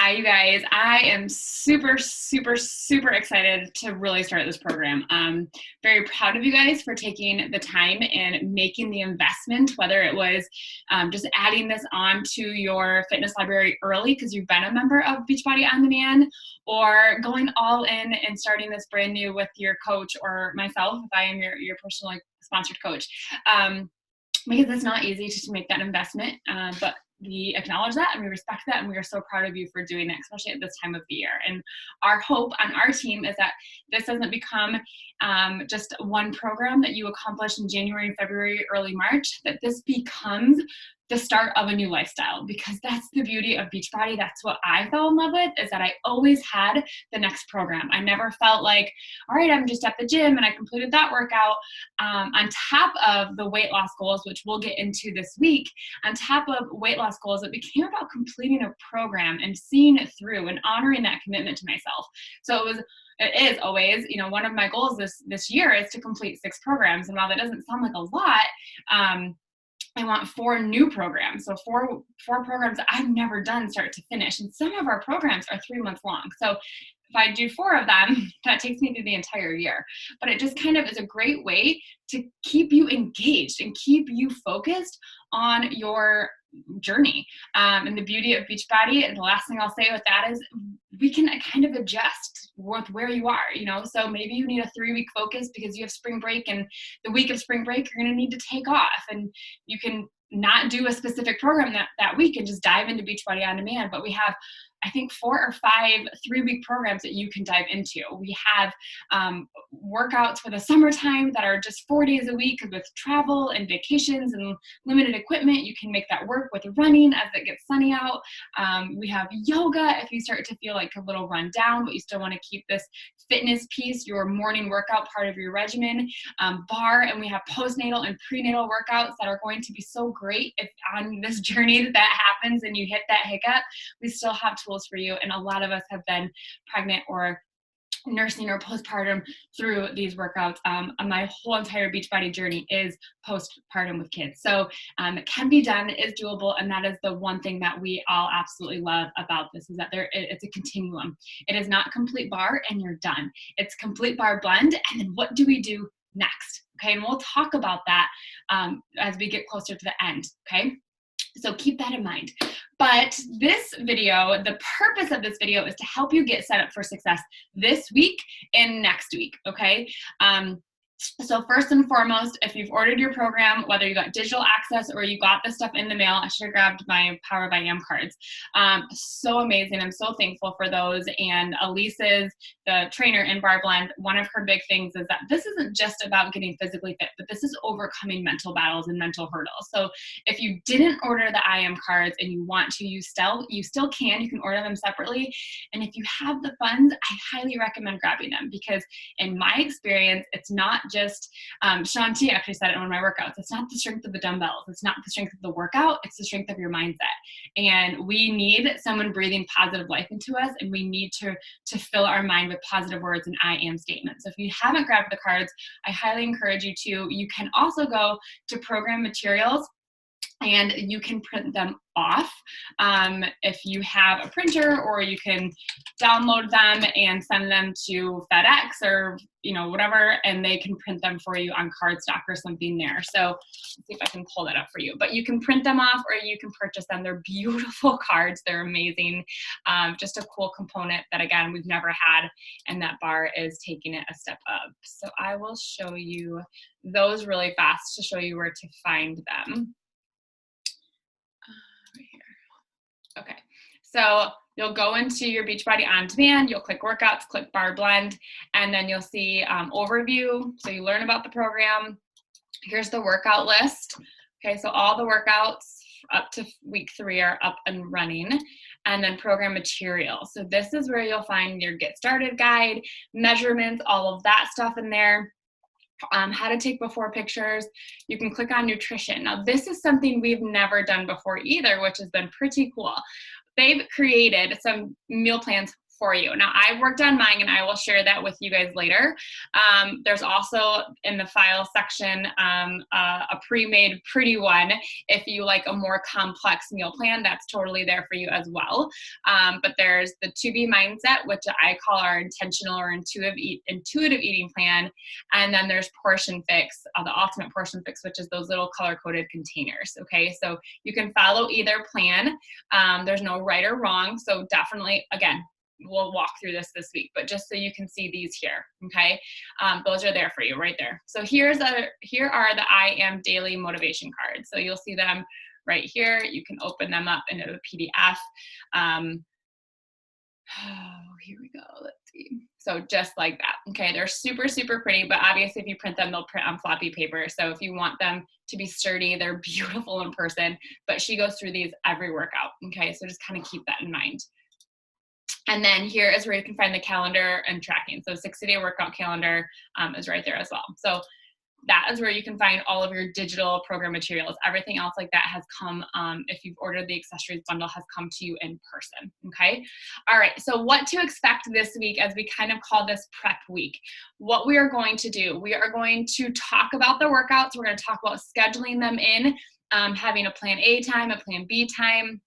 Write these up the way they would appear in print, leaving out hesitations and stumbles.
Hi, you guys. I am super, super, super excited to really start this program. I'm very proud of you guys for taking the time and making the investment, whether it was just adding this on to your fitness library early because you've been a member of Beachbody On Demand, or going all in and starting this brand new with your coach or myself, if I am your personal sponsored coach. Because it's not easy to make that investment, but we acknowledge that and we respect that, and we are so proud of you for doing that, especially at this time of the year. And our hope on our team is that this doesn't become just one program that you accomplish in January, February, early March, that this becomes the start of a new lifestyle, because that's the beauty of Beachbody. That's what I fell in love with, is that I always had the next program. I never felt like, all right, I'm just at the gym and I completed that workout. On top of the weight loss goals, which we'll get into this week, on top of weight loss goals, it became about completing a program and seeing it through and honoring that commitment to myself. So it is always, one of my goals this year is to complete 6 programs. And while that doesn't sound like a lot, I want 4 new programs. So four programs that I've never done start to finish. And some of our programs are 3 months long. So if I do 4 of them, that takes me through the entire year. But it just kind of is a great way to keep you engaged and keep you focused on your journey. And the beauty of Beachbody, and the last thing I'll say with that is we can kind of adjust with where you are, so maybe you need a 3-week focus because you have spring break, and the week of spring break, you're going to need to take off, and you can not do a specific program that week and just dive into Beachbody On Demand. But we have, I think, 4 or 5 3-week programs that you can dive into. We have workouts for the summertime that are just 4 days a week with travel and vacations and limited equipment. You can make that work with running as it gets sunny out. We have yoga if you start to feel like a little run down, but you still want to keep this fitness piece, your morning workout, part of your regimen. BARRE, and we have postnatal and prenatal workouts that are going to be so great if on this journey that happens and you hit that hiccup. We still have tools for you, and a lot of us have been pregnant or nursing or postpartum through these workouts. My whole entire Beachbody journey is postpartum with kids. So it can be done, it is doable, and that is the one thing that we all absolutely love about this, is that it's a continuum. It is not complete bar and you're done. It's complete bar blend, and then what do we do next? Okay, and we'll talk about that as we get closer to the end, okay? So keep that in mind. But this video, the purpose of this video is to help you get set up for success this week and next week, okay? So first and foremost, if you've ordered your program, whether you got digital access or you got this stuff in the mail, I should have grabbed my Power by Am cards. So amazing. I'm so thankful for those. And Elise's, the trainer in Barre Blend, one of her big things is that this isn't just about getting physically fit, but this is overcoming mental battles and mental hurdles. So if you didn't order the I Am cards and you want to, you still can. You can order them separately. And if you have the funds, I highly recommend grabbing them, because in my experience, it's not just, Shaun T actually said it in one of my workouts, it's not the strength of the dumbbells, it's not the strength of the workout, it's the strength of your mindset. And we need someone breathing positive life into us, and we need to fill our mind with positive words and I am statements. So if you haven't grabbed the cards, I highly encourage you to. You can also go to program materials, and you can print them off if you have a printer, or you can download them and send them to FedEx or whatever, and they can print them for you on cardstock or something there. So let's see if I can pull that up for you. But you can print them off, or you can purchase them. They're beautiful cards. They're amazing. Just a cool component that, again, we've never had, and that Barre is taking it a step up. So I will show you those really fast to show you where to find them. Right here. Okay, so you'll go into your Beachbody On Demand, you'll click workouts, click Barre Blend, and then you'll see overview. So you learn about the program. Here's the workout list. Okay, so all the workouts up to week 3 are up and running. And then program material. So this is where you'll find your get started guide, measurements, all of that stuff in there. How to take before pictures. You can click on nutrition. Now, this is something we've never done before either, which has been pretty cool. They've created some meal plans for you. Now, I worked on mine, and I will share that with you guys later. There's also in the file section a pre-made pretty one. If you like a more complex meal plan, that's totally there for you as well. But there's the To Be mindset, which I call our intentional or intuitive eating plan. And then there's Portion Fix, the ultimate Portion Fix, which is those little color-coded containers. Okay, so you can follow either plan. There's no right or wrong. So definitely, again, we'll walk through this week, but just so you can see these here, okay? Those are there for you right there. So here are the I Am Daily motivation cards. So you'll see them right here. You can open them up into a PDF. Here we go. Let's see. So just like that. Okay, they're super, super pretty, but obviously if you print them, they'll print on floppy paper. So if you want them to be sturdy, they're beautiful in person, but she goes through these every workout. Okay, so just kind of keep that in mind. And then here is where you can find the calendar and tracking. So 60-day workout calendar is right there as well. So that is where you can find all of your digital program materials. Everything else like that has come, if you've ordered the accessories bundle, has come to you in person, okay? All right, so what to expect this week as we kind of call this prep week. What we are going to do, we are going to talk about the workouts. We're gonna talk about scheduling them in, having a plan A time, a plan B time,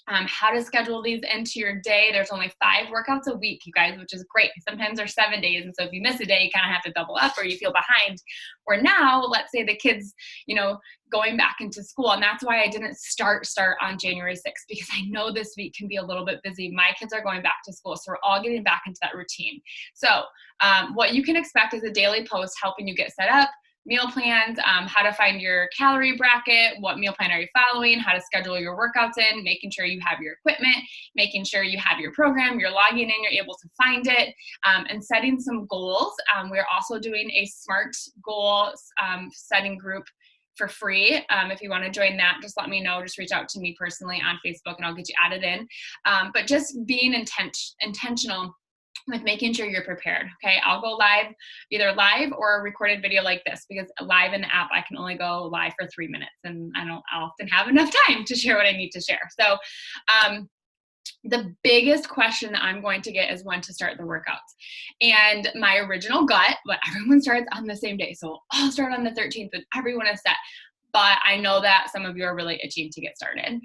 how to schedule these into your day. There's only 5 workouts a week, you guys, which is great. Sometimes there's 7 days, and so if you miss a day, you kind of have to double up or you feel behind. Or now, let's say the kids, you know, going back into school, and that's why I didn't start on January 6th, because I know this week can be a little bit busy. My kids are going back to school, so we're all getting back into that routine. So what you can expect is a daily post helping you get set up, meal plans, how to find your calorie bracket, what meal plan are you following, how to schedule your workouts in, making sure you have your equipment, making sure you have your program, you're logging in, you're able to find it, and setting some goals. We're also doing a SMART goal setting group for free. If you want to join that, just let me know. Just reach out to me personally on Facebook and I'll get you added in. But just being intentional with making sure you're prepared. Okay, I'll go live, either live or a recorded video like this, because live in the app, I can only go live for 3 minutes, and I don't often have enough time to share what I need to share. So the biggest question that I'm going to get is when to start the workouts. And my original gut, but everyone starts on the same day. So I'll start on the 13th and everyone is set. But I know that some of you are really itching to get started.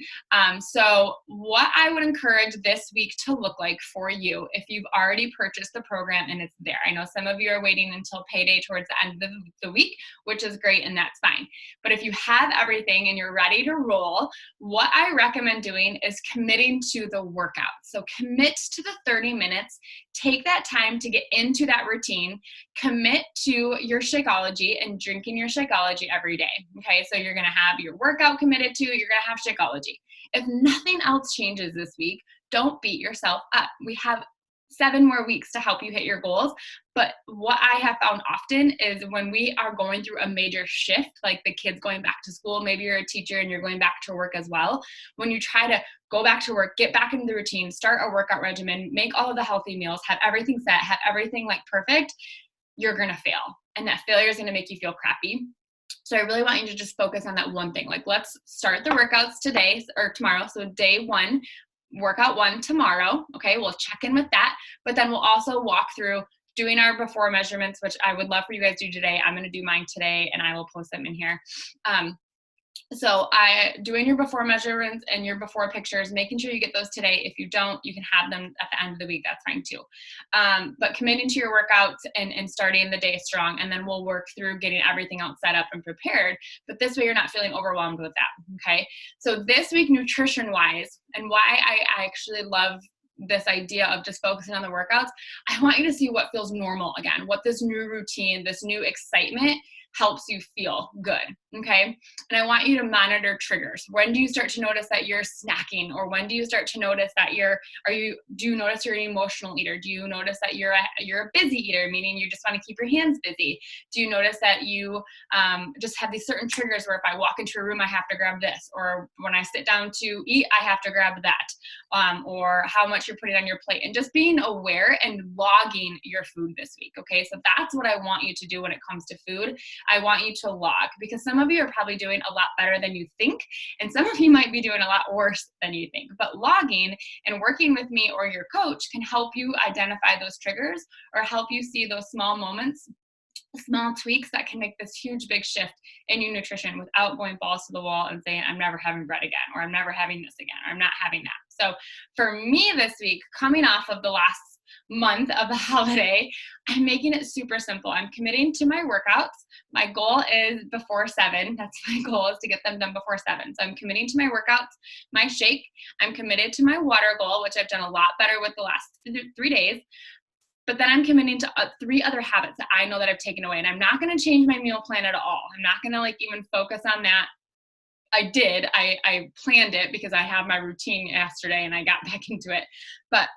So what I would encourage this week to look like for you, if you've already purchased the program and it's there. I know some of you are waiting until payday towards the end of the week, which is great, and that's fine. But if you have everything and you're ready to roll, what I recommend doing is committing to the workout. So commit to the 30 minutes. Take that time to get into that routine. Commit to your Shakeology and drinking your Shakeology every day. Okay, so you're gonna have your workout committed to, you're gonna have Shakeology. If nothing else changes this week, don't beat yourself up. We have 7 more weeks to help you hit your goals. But what I have found often is when we are going through a major shift, like the kids going back to school, maybe you're a teacher and you're going back to work as well. When you try to go back to work, get back into the routine, start a workout regimen, make all of the healthy meals, have everything set, have everything like perfect, you're gonna fail. And that failure is gonna make you feel crappy. So I really want you to just focus on that one thing. Like, let's start the workouts today or tomorrow. So day 1, workout 1 tomorrow. Okay, we'll check in with that. But then we'll also walk through doing our before measurements, which I would love for you guys to do today. I'm going to do mine today and I will post them in here. So doing your before measurements and your before pictures, making sure you get those today. If you don't, you can have them at the end of the week. That's fine too. But committing to your workouts and starting the day strong, and then we'll work through getting everything else set up and prepared. But this way you're not feeling overwhelmed with that, okay? So this week, nutrition-wise, and why I actually love this idea of just focusing on the workouts, I want you to see what feels normal again, what this new routine, this new excitement helps you feel good, okay? And I want you to monitor triggers. When do you start to notice that you're snacking? Or when do you start to notice that do you notice you're an emotional eater? Do you notice that you're a busy eater, meaning you just want to keep your hands busy? Do you notice that you just have these certain triggers where if I walk into a room, I have to grab this, or when I sit down to eat, I have to grab that, or how much you're putting on your plate, and just being aware and logging your food this week, okay? So that's what I want you to do when it comes to food. I want you to log, because some of you are probably doing a lot better than you think, and some of you might be doing a lot worse than you think. But logging and working with me or your coach can help you identify those triggers or help you see those small moments, small tweaks that can make this huge big shift in your nutrition without going balls to the wall and saying, I'm never having bread again, or I'm never having this again, or I'm not having that. So for me this week, coming off of the last month of the holiday, I'm making it super simple. I'm committing to my workouts. My goal is before 7. That's my goal, is to get them done before 7. So I'm committing to my workouts, my shake. I'm committed to my water goal, which I've done a lot better with the last 3 days. But then I'm committing to 3 other habits that I know that I've taken away. And I'm not going to change my meal plan at all. I'm not going to like even focus on that. I did. I planned it because I have my routine yesterday and I got back into it. But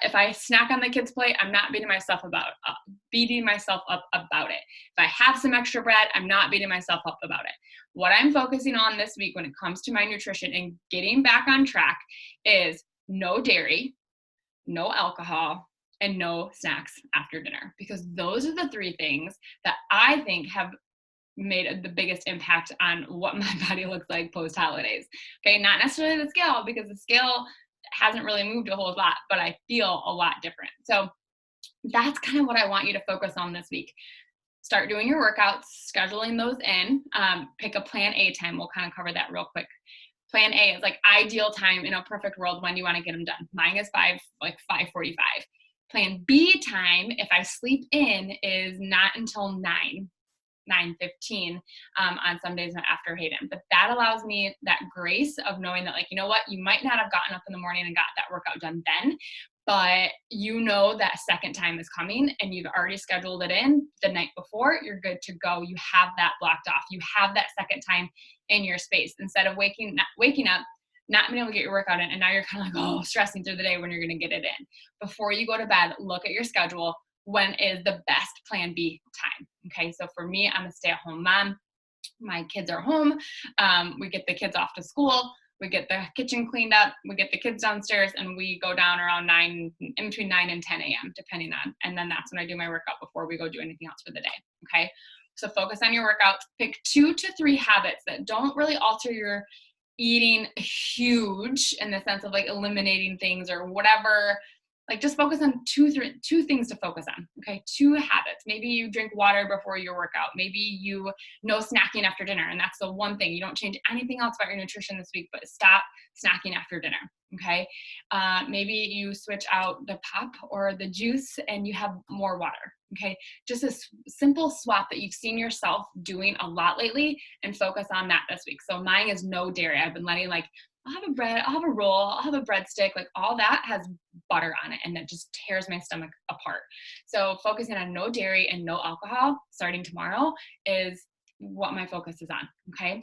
if I snack on the kids' plate, I'm not beating myself up about it. If I have some extra bread, I'm not beating myself up about it. What I'm focusing on this week when it comes to my nutrition and getting back on track is no dairy, no alcohol, and no snacks after dinner, because those are the 3 things that I think have made the biggest impact on what my body looks like post holidays. Okay, not necessarily the scale, because the scale hasn't really moved a whole lot, but I feel a lot different. So that's kind of what I want you to focus on this week. Start doing your workouts, scheduling those in. Pick a plan A time. We'll kind of cover that real quick. Plan A is like ideal time in a perfect world when you want to get them done. Mine is 5:45. Plan B time, if I sleep in, is not until 9:15 on some days after Hayden. But that allows me that grace of knowing that, like, you know what, you might not have gotten up in the morning and got that workout done then, but you know that second time is coming and you've already scheduled it in the night before. You're good to go. You have that blocked off. You have that second time in your space, instead of waking up, not being able to get your workout in, and now you're kind of like, oh, stressing through the day when you're going to get it in. Before you go to bed, look at your schedule. When is the best plan B time? Okay, so for me, I'm a stay-at-home mom. My kids are home. We get the kids off to school. We get the kitchen cleaned up. We get the kids downstairs, and we go down around 9, in between 9 and 10 a.m., depending on. And then that's when I do my workout before we go do anything else for the day. Okay, so focus on your workouts. Pick 2 to 3 habits that don't really alter your eating huge in the sense of like eliminating things or whatever. Like, just focus on 2 things to focus on. Okay, 2 habits. Maybe you drink water before your workout. Maybe you no snacking after dinner, and that's the one thing. You don't change anything else about your nutrition this week, but stop snacking after dinner. Okay, maybe you switch out the pop or the juice and you have more water. Okay, just a simple swap that you've seen yourself doing a lot lately, and focus on that this week. So mine is no dairy. I've been letting, like, I'll have a bread, I'll have a roll, I'll have a breadstick, like all that has butter on it, and that just tears my stomach apart. So focusing on no dairy and no alcohol starting tomorrow is what my focus is on. Okay,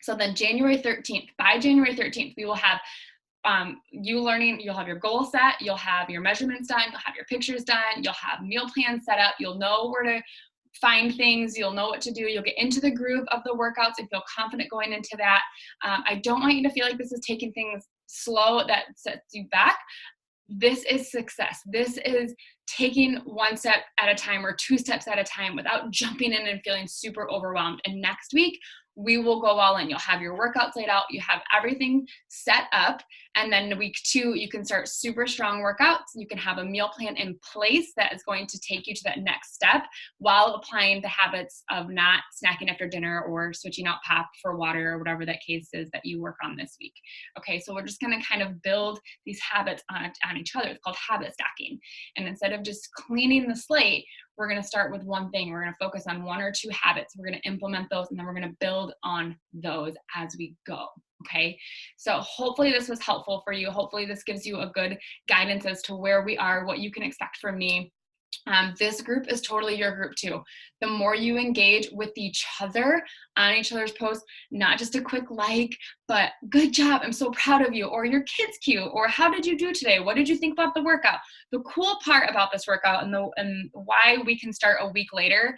so then January 13th, by January 13th, we will have you'll have your goal set, you'll have your measurements done, you'll have your pictures done, you'll have meal plans set up, you'll know where to find things, you'll know what to do, you'll get into the groove of the workouts and feel confident going into that. I don't want you to feel like this is taking things slow that sets you back. This is success. This is taking 1 step at a time or 2 steps at a time without jumping in and feeling super overwhelmed. And next week, we will go all in. You'll have your workouts laid out. You have everything set up. And then week 2, you can start super strong workouts. You can have a meal plan in place that is going to take you to that next step while applying the habits of not snacking after dinner or switching out pop for water or whatever that case is that you work on this week. Okay, so we're just going to kind of build these habits on each other. It's called habit stacking. And instead of just cleaning the slate, we're going to start with one thing. We're going to focus on 1 or 2 habits. We're going to implement those, and then we're going to build on those as we go. Okay, so hopefully this was helpful for you. Hopefully this gives you a good guidance as to where we are, what you can expect from me. This group is totally your group too. The more you engage with each other on each other's posts, not just a quick like, but good job, I'm so proud of you, or your kid's cute, or how did you do today? What did you think about the workout? The cool part about this workout and why we can start a week later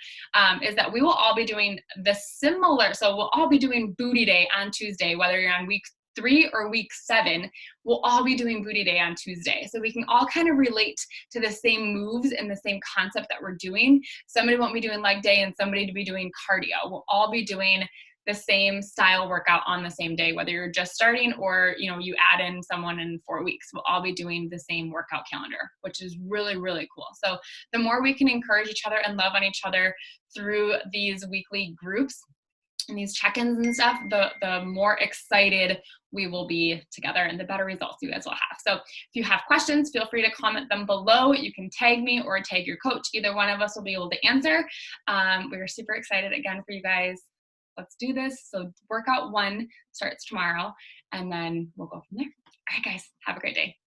is that we will all be doing the similar. So we'll all be doing booty day on Tuesday, whether you're on week 3 or week 7, we'll all be doing booty day on Tuesday. So we can all kind of relate to the same moves and the same concept that we're doing. Somebody won't be doing leg day and somebody to be doing cardio. We'll all be doing the same style workout on the same day, whether you're just starting or, you know, you add in someone in 4 weeks. We'll all be doing the same workout calendar, which is really, really cool. So the more we can encourage each other and love on each other through these weekly groups and these check-ins and stuff, the more excited we will be together and the better results you guys will have. So if you have questions, feel free to comment them below. You can tag me or tag your coach. Either one of us will be able to answer. We're super excited again for you guys. Let's do this. So workout 1 starts tomorrow, and then we'll go from there. All right, guys, have a great day.